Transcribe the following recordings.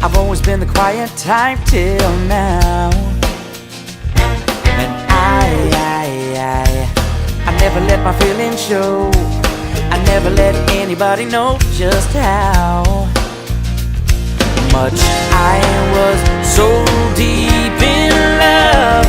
I've always been the quiet type till now. And I never let my feelings show. I never let anybody know just how much I was so deep in love.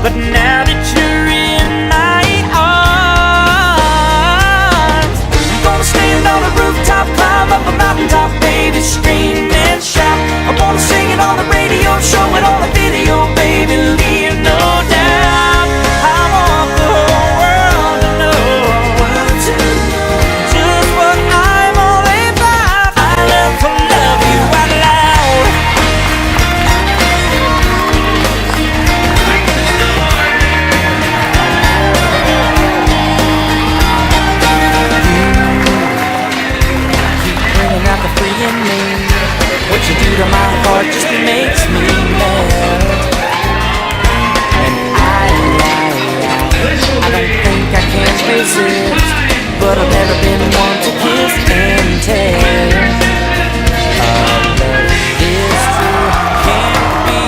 But now that you're in my arms, I'm gonna stand on a rooftop, climb up a mountaintop, baby, scream and shout. I wanna sing it on the radio, show it on the video, baby, leave no doubt. I want the whole world to know just what I'm all about. I love to love you out loud. Keep bringing out the free in me. What you do to my heart just makes me mad. And I don't think I can resist, but I've never been one to kiss and tell. Our love is true, can't be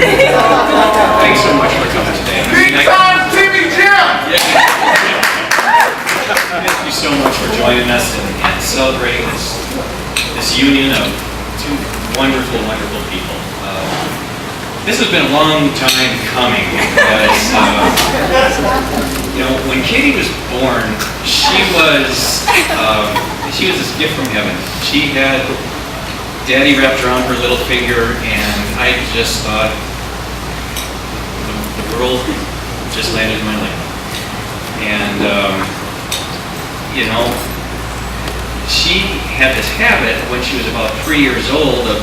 Thanks so much for coming today. Big time TV Jim! Thank you so much for joining us and celebrating this union of two wonderful, wonderful people. This has been a long time coming because, when Katie was born, she was this gift from heaven. She had Daddy wrapped around her little finger, and I just thought the world just landed in my lap. And, she had this habit when she was about 3 years old of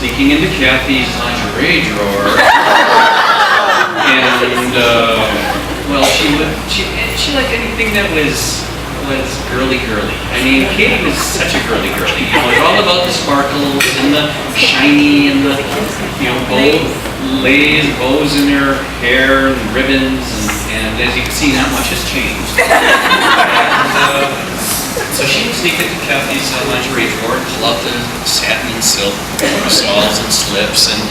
sneaking into Kathy's lingerie drawer. And, she liked anything that was girly. I mean, Katie was such a girly. It was all about the sparkles and the shiny and the, bows in her hair and ribbons, and as you can see, not much has changed. So she would sneak into Kathy's lingerie drawer and pull out the satin and silk parasols and slips, and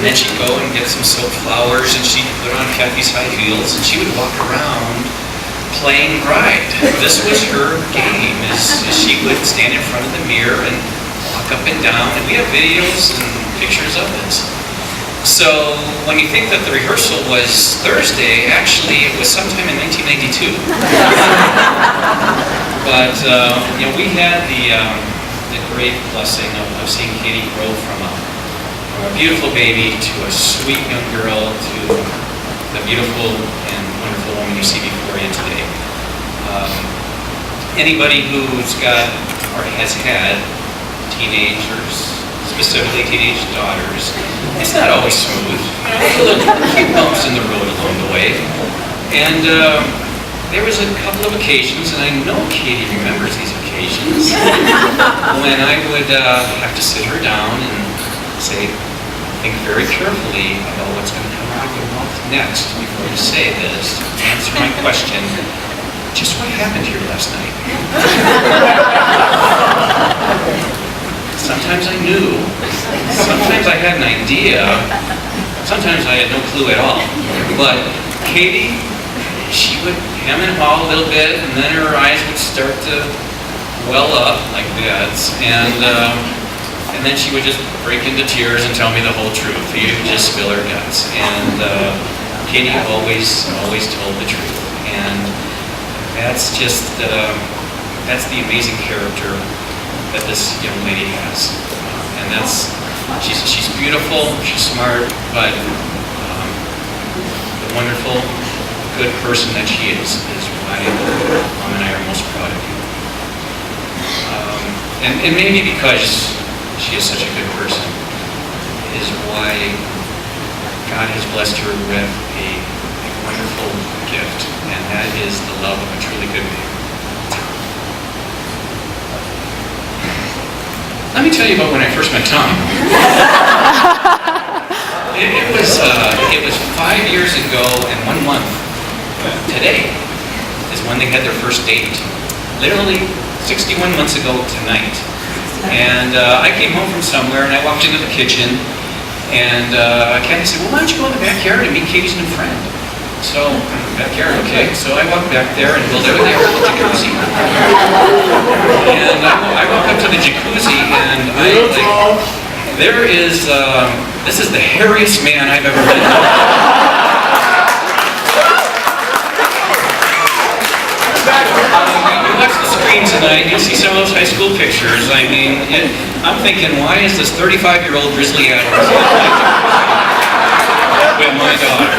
then she'd go and get some silk flowers, and she'd put on Kathy's high heels, and she would walk around playing bride. This was her game, is she would stand in front of the mirror and walk up and down, and we have videos and pictures of this. So when you think that the rehearsal was Thursday, actually it was sometime in 1992. But we had the great blessing of seeing Katie grow from a beautiful baby to a sweet young girl to the beautiful and wonderful woman you see before you today. Anybody who's got or has had teenagers, specifically teenage daughters, it's not always smooth. There's a few bumps in the road along the way. And there was a couple of occasions, and I know Katie remembers these occasions, when I would have to sit her down and say, think very carefully about what's going to come out of your mouth next before you say this. Answer my question. Just what happened here last night? Sometimes I knew. Sometimes I had an idea. Sometimes I had no clue at all. But Katie, she would hem and haw a little bit, and then her eyes would start to well up like beds, and then she would just break into tears and tell me the whole truth. She would just spill her guts. And Katie always told the truth. And that's just that's the amazing character that this young lady has. And she's beautiful, she's smart, but the wonderful, good person that she is why Mom and I are most proud of you. And maybe because she is such a good person is why God has blessed her with a wonderful gift, and that is the love of a truly good man. Let me tell you about when I first met Tom. It was 5 years ago and 1 month. Today is when they had their first date. Literally 61 months ago tonight. And I came home from somewhere and I walked into the kitchen, and Kathy said, well, why don't you go in the backyard and meet Katie's new friend? So, backyard, okay. So I walked back there, and well, there was the jacuzzi. And I walk up to the jacuzzi, and this is the hairiest man I've ever met. You watch the screen tonight, you'll see some of those high school pictures. I mean, I'm thinking, why is this 35-year-old grizzly Adams with my daughter?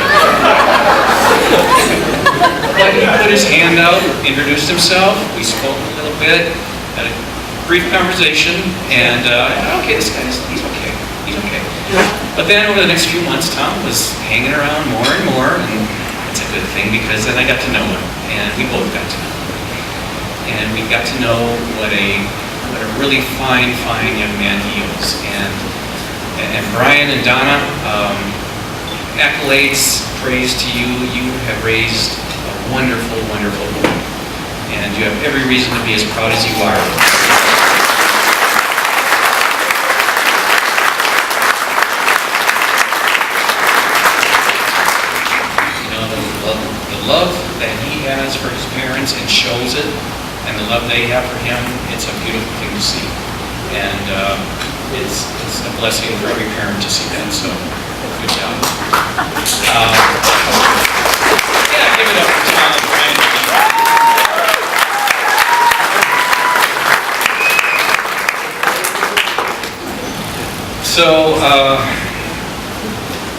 But he put his hand out, introduced himself, we spoke a little bit, had a brief conversation, and I thought, okay, he's okay. But then over the next few months, Tom was hanging around more and more, and it's a good thing because then I got to know him, and we both got to know him. And we got to know what a really fine young man he is. And Brian and Donna, accolades, praise to you. You have raised a wonderful, wonderful boy. And you have every reason to be as proud as you are. The love that he has for his parents and shows it, and the love they have for him, it's a beautiful thing to see. And it's a blessing for every parent to see that, so good job. Yeah, give it up for Tom and Brian. So,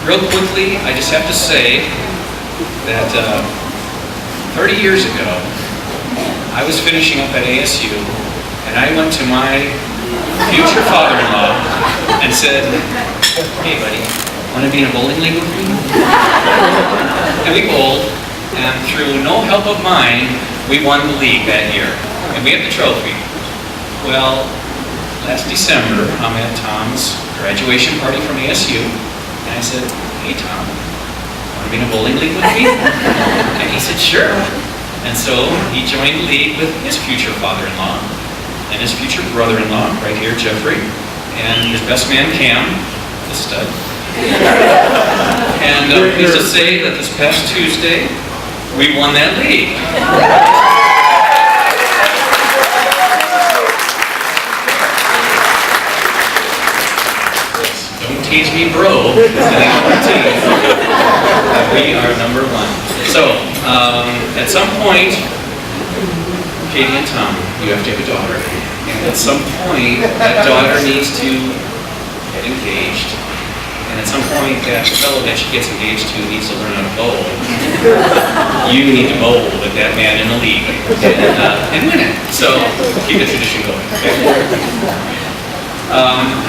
real quickly, I just have to say that 30 years ago, I was finishing up at ASU, and I went to my future father-in-law and said, hey buddy, want to be in a bowling league with me? And we bowled, and through no help of mine, we won the league that year, and we had the trophy. Well, last December, I'm at Tom's graduation party from ASU, and I said, hey Tom, want to be in a bowling league with me? And he said, sure. And so he joined the league with his future father-in-law and his future brother-in-law, right here, Jeffrey, and his best man, Cam, the stud. And pleased to say that this past Tuesday, we won that league. Don't tease me, bro. We are number one. So, at some point, Katie and Tom you have to have a daughter. And at some point, that daughter needs to get engaged. And at some point, that fellow that she gets engaged to needs to learn how to bowl. You need to bowl with that man in the league and win it. So keep the tradition going. Okay?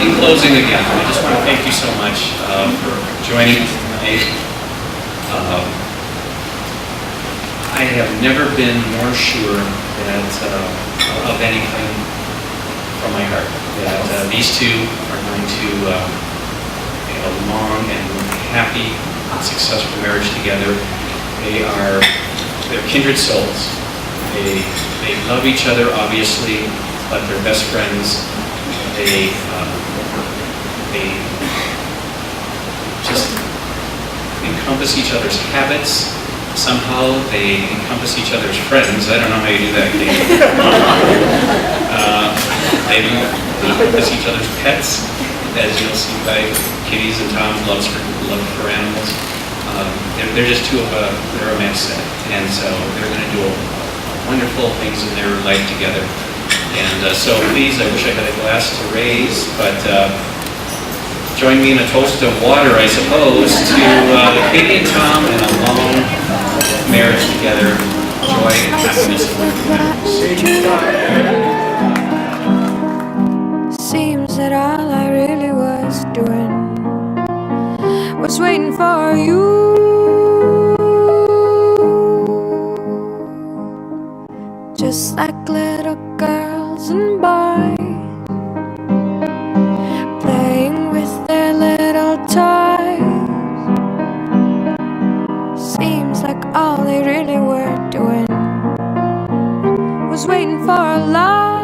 In closing, again, I just want to thank you so much for joining tonight. I have never been more sure that of anything from my heart. That these two are going to have a long and happy, successful marriage together. They're kindred souls. They love each other, obviously, but they're best friends. They just encompass each other's habits. Somehow they encompass each other's friends. I don't know how you do that, Kate. They encompass each other's pets, as you'll see by Kitty's and Tom's love for animals. They're just they're a match set, and so they're going to do wonderful things in their life together. And so please, I wish I had a glass to raise, but join me in a toast of water, I suppose, to Katie and Tom and a long marriage together. Joy and happiness and Seems that all I really was doing was waiting for you. Just like little girls and boys playing with their little toys. Seems like all they really were doing was waiting for a love.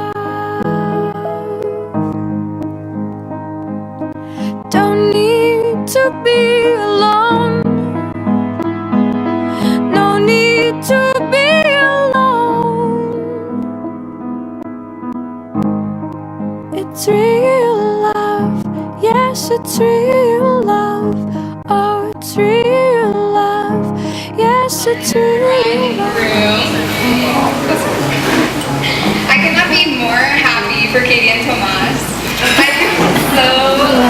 Don't need to be alone. No need to be alone. It's real love. Yes, it's real love. Oh, it's real love. Yes, it's real love. I could not be more happy for Katie and Tomas. I feel so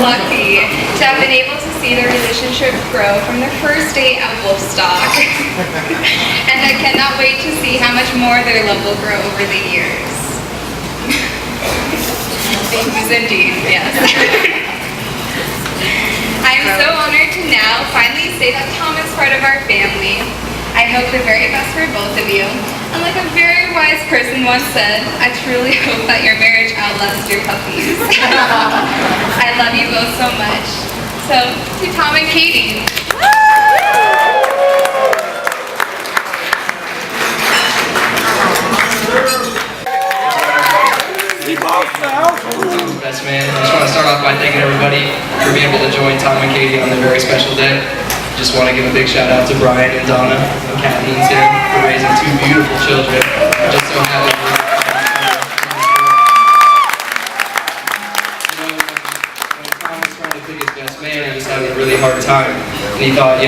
lucky to have been able to see their relationship grow from their first date at Wolfstock. And I cannot wait to see how much more their love will grow over the years. Thank you, indeed, yes. I am so honored to now finally say that Tom is part of our family. I hope the very best for both of you. And like a very wise person once said, I truly hope that your marriage outlasts your puppies. I love you both so much. So, to Tom and Katie. Best man. I just want to start off by thanking everybody for being able to join Tom and Katie on their very special day. Just want to give a big shout out to Brian and Donna and Kathleen's here for raising two beautiful children. I'm just so happy. When Tom was trying to pick his best man, he was having a really hard time. And he thought,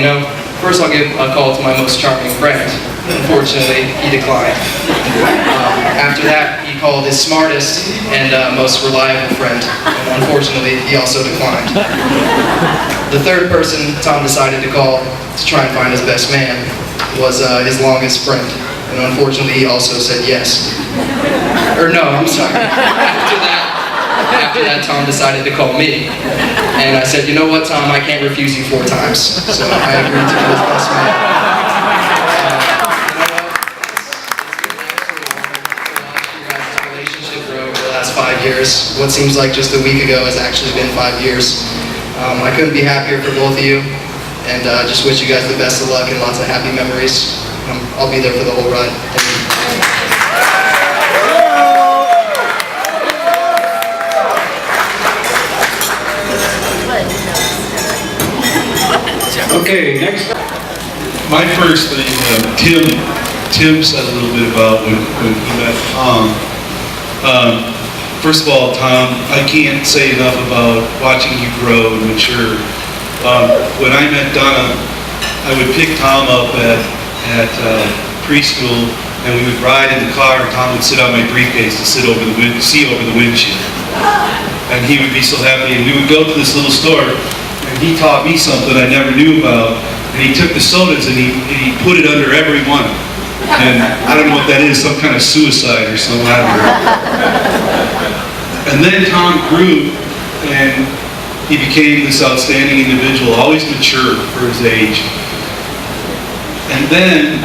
first I'll give a call to my most charming friend. Unfortunately, he declined. After that, he called his smartest and most reliable friend. And unfortunately, he also declined. The third person Tom decided to call to try and find his best man was his longest friend. And unfortunately, he also said yes. Or no, I'm sorry. After that, Tom decided to call me. And I said, you know what, Tom, I can't refuse you 4 times. So I agreed to be his best man. Over the last 5 years. What seems like just a week ago has actually been 5 years. I couldn't be happier for both of you, and just wish you guys the best of luck and lots of happy memories. I'll be there for the whole ride. Okay, next. My first thing, Tim said a little bit about when he met Tom. First of all, Tom, I can't say enough about watching you grow and mature. When I met Donna, I would pick Tom up at preschool and we would ride in the car, and Tom would sit on my briefcase to see over the windshield. And he would be so happy, and we would go to this little store, and he taught me something I never knew about. And he took the sodas and he put it under every one. And I don't know what that is, some kind of suicide or something, I don't know. And then Tom grew, and he became this outstanding individual, always mature for his age. And then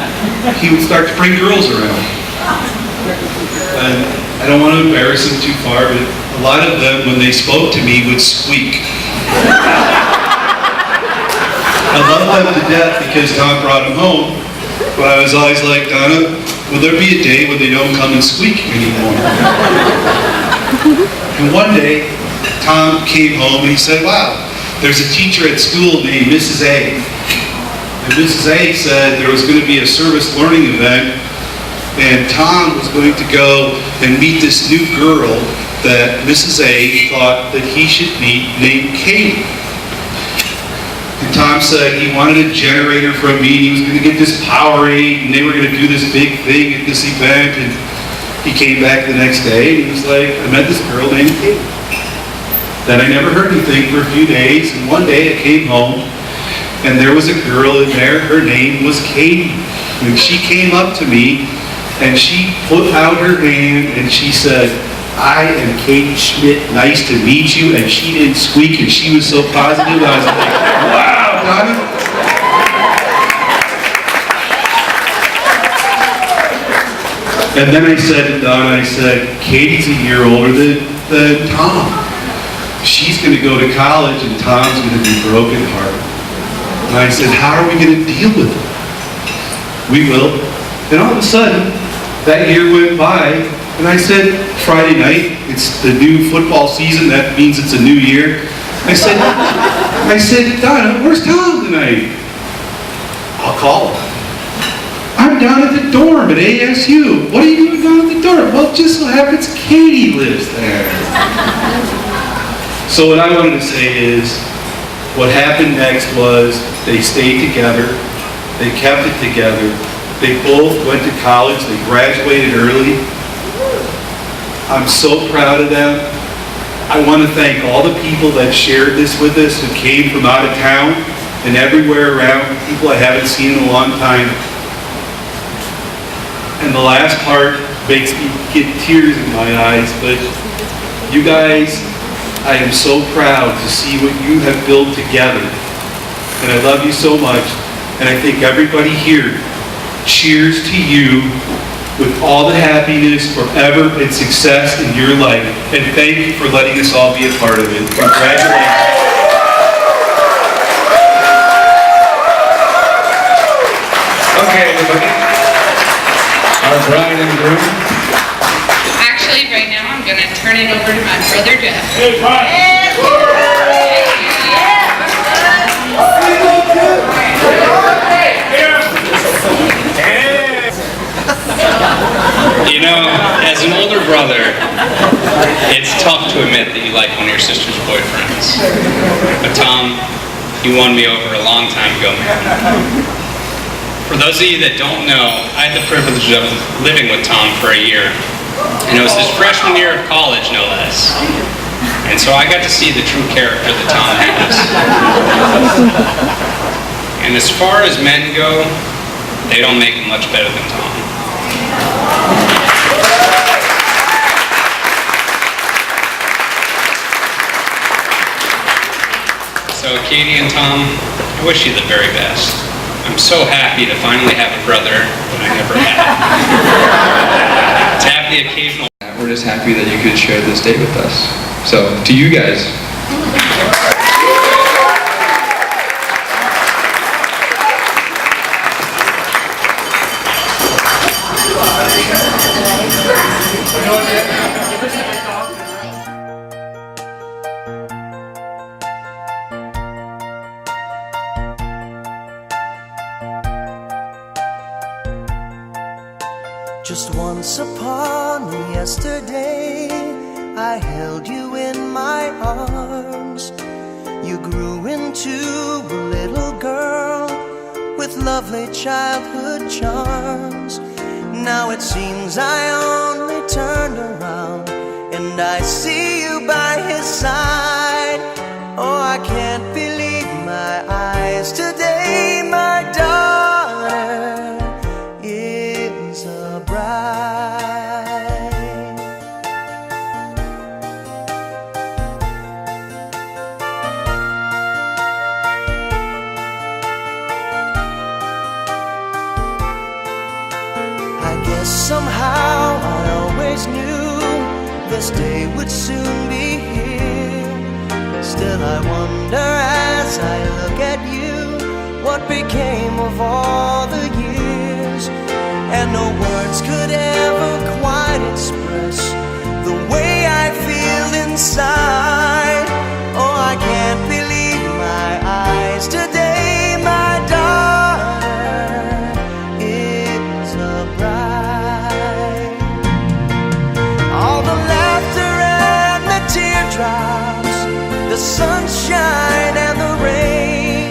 he would start to bring girls around. And I don't want to embarrass him too far, but a lot of them, when they spoke to me, would squeak. I love them to death because Tom brought them home, but I was always like, Donna, will there be a day when they don't come and squeak anymore? And one day, Tom came home and he said, wow, there's a teacher at school named Mrs. A. And Mrs. A said there was going to be a service learning event, and Tom was going to go and meet this new girl that Mrs. A thought that he should meet named Katie. And Tom said he wanted a generator from me, he was going to get this Powerade, and they were going to do this big thing at this event. And he came back the next day, and he was like, I met this girl named Katie. Then I never heard anything for a few days, and one day I came home, and there was a girl in there, her name was Katie. And she came up to me, and she put out her hand, and she said, I am Katie Schmidt, nice to meet you. And she didn't squeak, and she was so positive. I was like, wow, Donna. And then I said to Donna, I said, Katie's a year older than Tom. She's going to go to college, and Tom's going to be broken hearted. And I said, how are we going to deal with it? We will. And all of a sudden, that year went by, and I said, Friday night, it's the new football season, that means it's a new year. I said, Donna, where's Tom tonight? I'll call him. I'm down at the dorm at ASU. What are you doing down at the dorm? Well, it just so happens Katie lives there. So what I wanted to say is, what happened next was they stayed together, they kept it together, they both went to college, they graduated early. I'm so proud of them. I want to thank all the people that shared this with us, who came from out of town and everywhere around, people I haven't seen in a long time. And the last part makes me get tears in my eyes, but you guys, I am so proud to see what you have built together. And I love you so much. And I think everybody here, cheers to you with all the happiness forever and success in your life. And thank you for letting us all be a part of it. Congratulations. Okay, everybody. Our bride and groom. Actually, right now I'm going to turn it over to my brother Jeff. Hey, Brian. You know, as an older brother, it's tough to admit that you like one of your sister's boyfriends. But Tom, you won me over a long time ago, man. For those of you that don't know, I had the privilege of living with Tom for a year. And it was his freshman year of college, no less. And so I got to see the true character that Tom has. And as far as men go, they don't make him much better than Tom. So Katie and Tom, I wish you the very best. I'm so happy to finally have a brother that I never had. To have the occasional... We're just happy that you could share this date with us. So, to you guys. Just once upon a yesterday, I held you in my arms. You grew into a little girl with lovely childhood charms. Now it seems I only turned around and I see you by his side. Oh, I can't believe my eyes today. My daughter is a bride. I guess somehow I always knew this day would soon be here. Still I wonder as I look at you, what became of all the years? And no words could ever quite express the way I feel inside. Oh, I can't believe my eyes today. My daughter is a bride. All the laughter and the teardrops, the sunshine and the rain,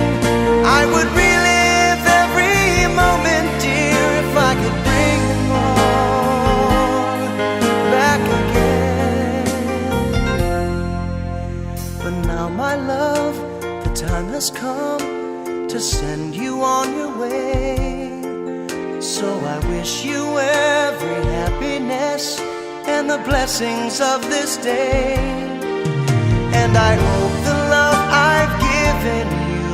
I would relive every moment, dear, if I could bring them all back again. But now, my love, the time has come to send you on your way. So I wish you every happiness and the blessings of this day. And I hope the love I've given you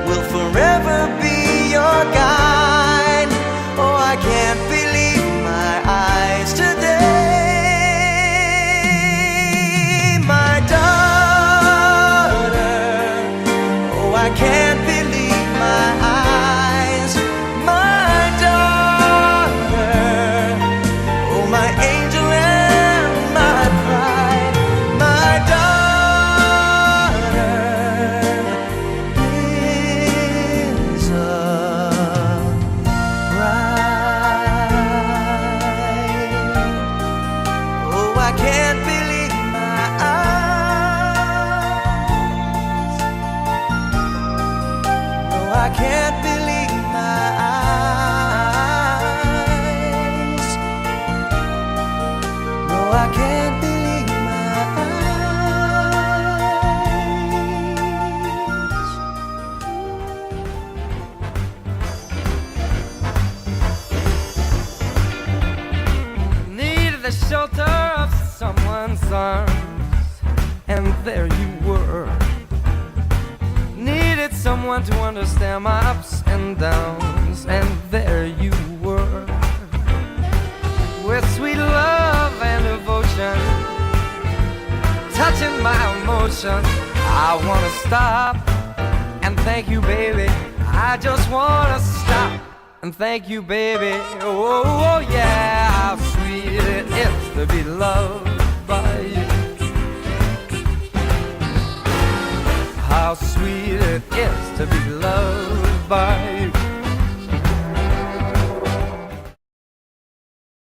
will forever be your guide. Oh, I can't believe my eyes today. My daughter, oh, I can't believe my eyes. My daughter, oh, my angel and my pride. My daughter is a bride. Oh, I can't believe my eyes. No, I can't believe my eyes. No, I can't believe my eyes. Needed the shelter of someone's arms, and there you were. Needed someone to understand my ups and downs, and there you were. With sweet love and devotion, touching my emotions, I wanna stop and thank you, baby. I just wanna stop and thank you, baby. Oh, oh yeah, how sweet it is to be loved by you. How sweet it is to be